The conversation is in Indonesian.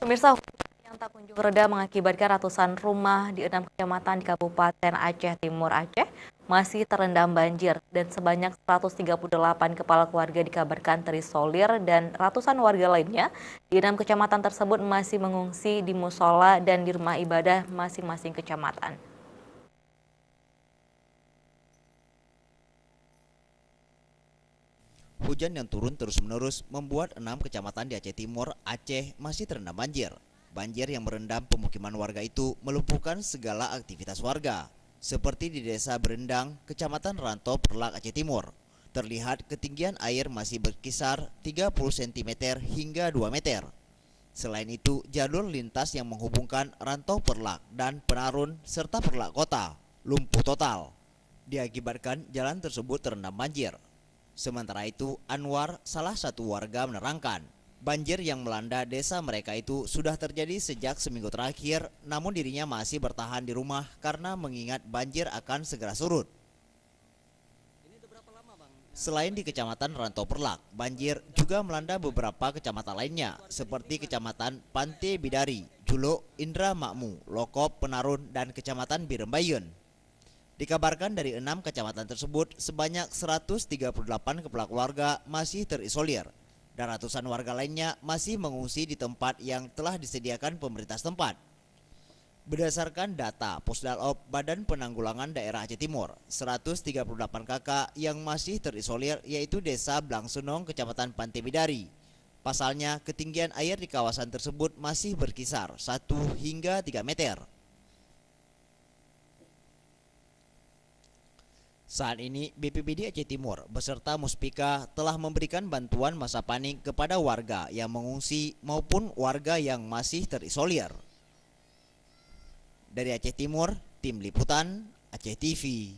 Pemirsa, hujan yang tak kunjung reda mengakibatkan ratusan rumah di 6 kecamatan di Kabupaten Aceh Timur Aceh masih terendam banjir dan sebanyak 138 kepala keluarga dikabarkan terisolir dan ratusan warga lainnya di 6 kecamatan tersebut masih mengungsi di musola dan di rumah ibadah masing-masing kecamatan. Hujan yang turun terus-menerus membuat 6 kecamatan di Aceh Timur, Aceh masih terendam banjir. Banjir yang merendam pemukiman warga itu melumpuhkan segala aktivitas warga. Seperti di Desa Berendang, Kecamatan Rantau Perlak, Aceh Timur. Terlihat ketinggian air masih berkisar 30 cm hingga 2 meter. Selain itu, jalur lintas yang menghubungkan Rantau Perlak dan Penarun serta Perlak Kota lumpuh total. Diakibatkan jalan tersebut terendam banjir. Sementara itu, Anwar, salah satu warga menerangkan, banjir yang melanda desa mereka itu sudah terjadi sejak seminggu terakhir, namun dirinya masih bertahan di rumah karena mengingat banjir akan segera surut. Selain di Kecamatan Rantau Perlak, banjir juga melanda beberapa kecamatan lainnya, seperti Kecamatan Pantai Bidari, Juluk, Indra Makmu, Lokop, Penarun, dan Kecamatan Birembayun. Dikabarkan dari 6 kecamatan tersebut, sebanyak 138 kepala keluarga masih terisolir, dan ratusan warga lainnya masih mengungsi di tempat yang telah disediakan pemerintah setempat. Berdasarkan data Pusdalop Badan Penanggulangan Daerah Aceh Timur, 138 kakak yang masih terisolir yaitu Desa Blangsunong, Kecamatan Pantai Bidari. Pasalnya, ketinggian air di kawasan tersebut masih berkisar 1 hingga 3 meter. Saat ini, BPBD Aceh Timur beserta Muspika telah memberikan bantuan masa panik kepada warga yang mengungsi maupun warga yang masih terisolir. Dari Aceh Timur, Tim Liputan, Aceh TV.